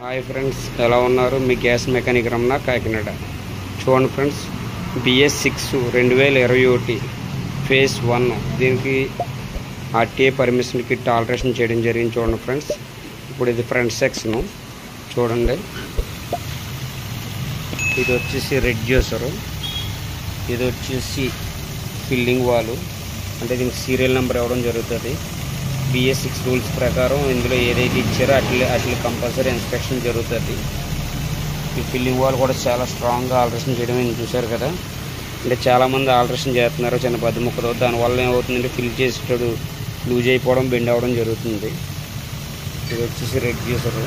Hi friends, ఎలా ఉన్నారు? మీ gas mechanic Ramana, Kakinada. చూడండి ఫ్రెండ్స్, BS6 2021 ఫేజ్ 1 దీనికి RTA పర్మిషన్ కిట్ ఆల్టరేషన్ చేయడం జరిగింది. చూడండి ఫ్రెండ్స్, ఇప్పుడు ఇది ఫ్రంట్ సెక్షన్ చూడండి. ఇది వచ్చేసి రెడ్యూసరు, ఇది వచ్చేసి ఫిల్లింగ్ వాలు, అంటే దీనికి సీరియల్ నెంబర్ ఇవ్వడం జరుగుతుంది. BS6 రూల్స్ ప్రకారం ఇందులో ఏదైతే ఇచ్చారో అట్లా కంపల్సరీ ఇన్స్పెక్షన్ జరుగుతుంది. ఈ ఫిల్లింగ్ వాల్ కూడా చాలా స్ట్రాంగ్గా ఆల్టరేషన్ చేయడం చూశారు కదా. అంటే చాలామంది ఆల్టరేషన్ చేస్తున్నారు చిన్న పెద్ద ముక్కతో, దానివల్ల ఏమవుతుందంటే ఫిల్ చేసేటప్పుడు లూజ్ అయిపోవడం, బెండ్ అవ్వడం జరుగుతుంది. ఇది వచ్చేసి రెడ్యూసరు,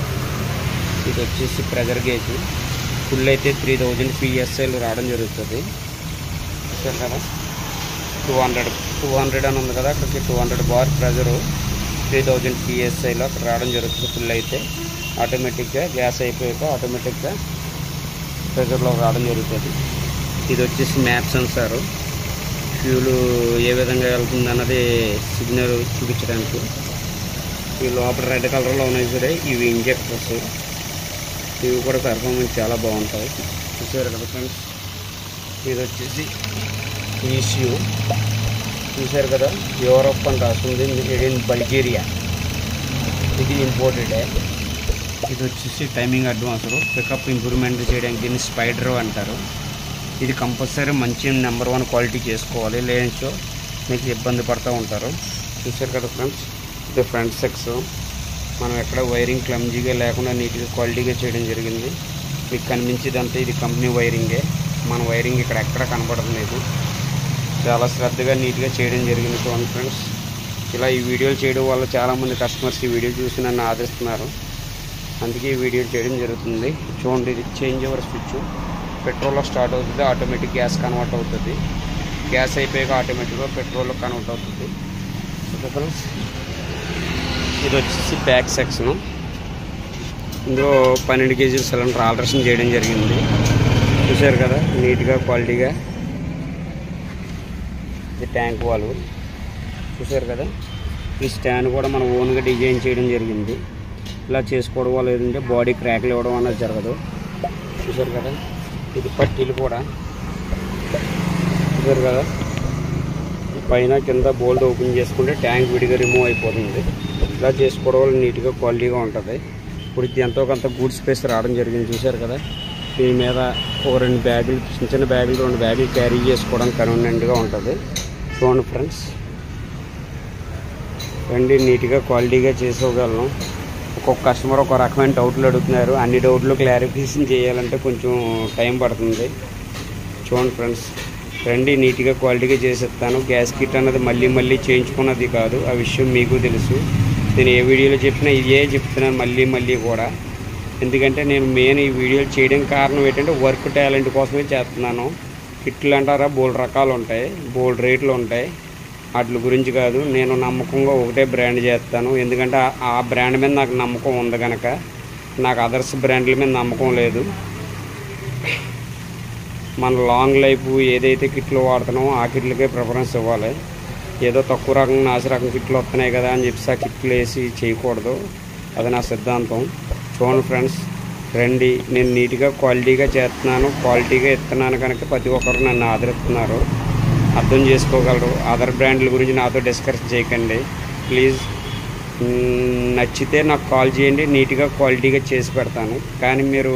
ఇది వచ్చేసి ప్రెజర్ గేజ్. ఫుల్ అయితే 3000 PSIలు రావడం జరుగుతుంది. చూశారు కదా, 200 అని ఉంది కదా, అక్కడికి 200 బార్ ప్రెజరు 3000 PSIలో అక్కడ రావడం జరుగుతుంది. ఫుల్ అయితే ఆటోమేటిక్గా గ్యాస్ అయిపోయాక ఆటోమేటిక్గా ప్రెజర్లో రావడం జరుగుతుంది. ఇది వచ్చేసి మ్యాప్ సెన్సారు, ఫ్యూలు ఏ విధంగా వెళ్తుంది అన్నది సిగ్నల్ చూపించడానికి. ఈ లోపల రెడ్ కలర్లో ఉన్నాయి సరే, ఇవి ఇంజెక్టర్స్, ఇవి కూడా పెర్ఫార్మెన్స్ చాలా బాగుంటాయి. చూసారు కదా ఫ్రెండ్స్. ఇది వచ్చేసి ECU, చూసారు కదా, యూరోప్ అని రాస్తుంది, మేడ్ ఇన్ బల్గేరియా. ఇది ఇంపోర్టెడే. ఇది వచ్చేసి టైమింగ్ అడ్వాన్సరు, పికప్ ఇంప్రూవ్మెంట్ చేయడానికి దీన్ని స్పైడర్ అంటారు. ఇది కంపల్సరీ మంచి నెంబర్ 1 క్వాలిటీ చేసుకోవాలి, లేనిచో మీకు ఇబ్బంది పడుతూ ఉంటారు. చూసారు కదా ఫ్రెండ్స్, ఇది ఫ్రంట్ సెక్స్. మనం ఎక్కడ వైరింగ్ క్లమ్జీగా లేకుండా నీట్గా క్వాలిటీగా చేయడం జరిగింది. మీకు కనిపించేదంతా ఇది కంపెనీ వైరింగే, మన వైరింగ్ ఇక్కడ ఎక్కడ కనపడదు మీకు. చాలా శ్రద్ధగా నీట్గా చేయడం జరిగింది. చూడండి ఫ్రెండ్స్, ఇలా ఈ వీడియోలు చేయడం వల్ల చాలామంది కస్టమర్స్ ఈ వీడియో చూసి నన్ను ఆదరిస్తున్నారు, అందుకే ఈ వీడియో చేయడం జరుగుతుంది. చూడండి, ఇది చేంజ్ ఓవర్ స్విచ్. పెట్రోల్లో స్టార్ట్ అవుతుంది, ఆటోమేటిక్ గ్యాస్ కన్వర్ట్ అవుతుంది. గ్యాస్ అయిపోయాక ఆటోమేటిక్గా పెట్రోల్లో కన్వర్ట్ అవుతుంది. ఓకే ఫ్రెండ్స్, ఇది వచ్చేసి బ్యాక్ సెక్షన్. ఇందులో 12 kg సిలిండర్ ఆల్టరేషన్ చేయడం జరిగింది. చూసారు కదా, నీట్గా క్వాలిటీగా. ఇది ట్యాంక్ వాల్వ్, చూసారు కదా. ఈ స్టాండ్ కూడా మనం ఓన్గా డిజైన్ చేయడం జరిగింది. ఇలా చేసుకోవడం వల్ల ఏంటంటే బాడీ క్రాక్లు ఇవ్వడం అనేది జరగదు. చూసారు కదా, ఇది పట్టీలు కూడా చూసారు కదా. పైన కింద బోల్ట్ ఓపెన్ చేసుకుంటే ట్యాంక్ విడిగా రిమూవ్ అయిపోతుంది. ఇలా చేసుకోవడం వల్ల నీట్గా క్వాలిటీగా ఉంటుంది. ఇప్పుడు ఇది ఎంతో కొంత గూడ్ స్పేస్ రావడం జరిగింది. చూసారు కదా, దీని మీద ఒక 2 బ్యాగులు, చిన్న బ్యాగులు 2 బ్యాగులు క్యారీ చేసుకోవడం కన్వీనియంట్గా ఉంటుంది. చూడండి ఫ్రెండ్స్, రండి, నీట్గా క్వాలిటీగా చేసుకోగలను. ఒక్కొక్క కస్టమర్ ఒక రకమైన డౌట్లు అడుగుతున్నారు. అన్ని డౌట్లు క్లారిఫికేషన్ చేయాలంటే కొంచెం టైం పడుతుంది. చూడండి ఫ్రెండ్స్, రండి, నీట్గా క్వాలిటీగా చేసేస్తాను. గ్యాస్ కిట్ అన్నది మళ్ళీ చేయించుకున్నది కాదు, ఆ విషయం మీకు తెలుసు. నేను ఏ వీడియోలో చెప్పినా ఇదే చెప్తున్నాను మళ్ళీ కూడా. ఎందుకంటే నేను మెయిన్ ఈ వీడియోలు చేయడం కారణం ఏంటంటే వర్క్ టాలెంట్ కోసమే చేస్తున్నాను. కిట్లు అంటారా, బోల్డ్ రకాలు ఉంటాయి, బోల్డ్ రేట్లు ఉంటాయి, వాటి గురించి కాదు. నేను నమ్మకంగా ఒకటే బ్రాండ్ చేస్తాను, ఎందుకంటే ఆ బ్రాండ్ మీద నాకు నమ్మకం ఉంది కనుక. నాకు అదర్స్ బ్రాండ్ల మీద నమ్మకం లేదు. మన లాంగ్ లైఫ్ ఏదైతే కిట్లు వాడుతున్నామో ఆ కిట్లకే ప్రిఫరెన్స్ ఇవ్వాలి. ఏదో తక్కువ రకం నాసి రకం కిట్లు వస్తున్నాయి కదా అని చెప్పి ఆ కిట్లు వేసి చేయకూడదు, అది నా సిద్ధాంతం. చూడండి ఫ్రెండ్స్, రండి, నేను నీట్గా క్వాలిటీగా చేస్తున్నాను, క్వాలిటీగా ఇస్తున్నాను కనుక ప్రతి ఒక్కరు నన్ను ఆదరిస్తున్నారు, అర్థం చేసుకోగలరు. అదర్ బ్రాండ్ల గురించి నాతో డిస్కస్ చేయకండి ప్లీజ్. నచ్చితే నాకు కాల్ చేయండి, నీట్గా క్వాలిటీగా చేసి పెడతాను. కానీ మీరు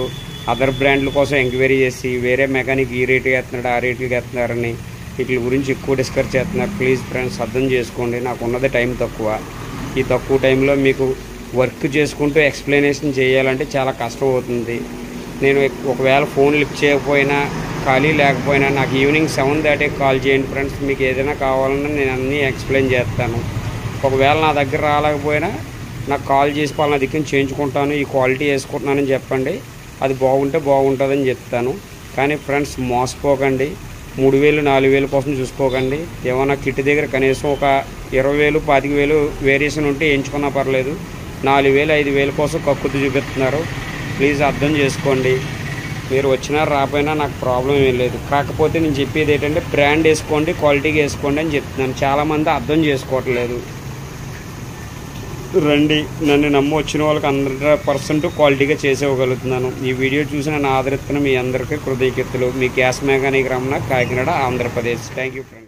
అదర్ బ్రాండ్ల కోసం ఎంక్వైరీ చేసి వేరే మెకానిక్ ఈ రేటుగా ఎత్తున్నాడు, ఆ రేటుగా ఎత్తున్నారని వీటి గురించి ఎక్కువ డిస్కస్ చేస్తున్నారు. ప్లీజ్ ఫ్రెండ్స్, అర్థం చేసుకోండి. నాకు ఉన్నది టైం తక్కువ. ఈ తక్కువ టైంలో మీకు వర్క్ చేసుకుంటూ ఎక్స్ప్లెనేషన్ చేయాలంటే చాలా కష్టం అవుతుంది. నేను ఒకవేళ ఫోన్ లిఫ్ట్ చేయకపోయినా, ఖాళీ లేకపోయినా నాకు ఈవినింగ్ 7 దాటే కాల్ చేయండి ఫ్రెండ్స్. మీకు ఏదైనా కావాలన్నా నేను అన్నీ ఎక్స్ప్లెయిన్ చేస్తాను. ఒకవేళ నా దగ్గర రాలేకపోయినా నాకు కాల్ చేసి పలానా దిక్కుని చేయించుకుంటాను, ఈ క్వాలిటీ వేసుకుంటున్నానని చెప్పండి, అది బాగుంటే బాగుంటుందని చెప్తాను. కానీ ఫ్రెండ్స్, మోసపోకండి. 3000 4000 కోసం చూసుకోకండి. ఏమన్నా కిట్ దగ్గర కనీసం ఒక 20,000 25,000 వేరియేషన్ ఉంటే ఎంచుకున్నా పర్లేదు. 4,000 5,000 కోసం కక్కుర్తి చూపిస్తున్నారు. ప్లీజ్ అర్థం చేసుకోండి. మీరు వచ్చినా రాపోయినా నాకు ప్రాబ్లం ఏం లేదు. కాకపోతే నేను చెప్పేది ఏంటంటే బ్రాండ్ వేసుకోండి, క్వాలిటీగా వేసుకోండి అని చెప్తున్నాను. చాలామంది అర్థం చేసుకోవట్లేదు. రండి, నన్ను నమ్మి వచ్చిన వాళ్ళకి 100% క్వాలిటీగా చేసేవగలుగుతున్నాను. ఈ వీడియో చూసి నన్ను ఆదరిస్తున్న మీ అందరికీ కృతజ్ఞతలు. మీ gas mechanic Ramana, Kakinada, Andhra Pradesh. Thank you friends.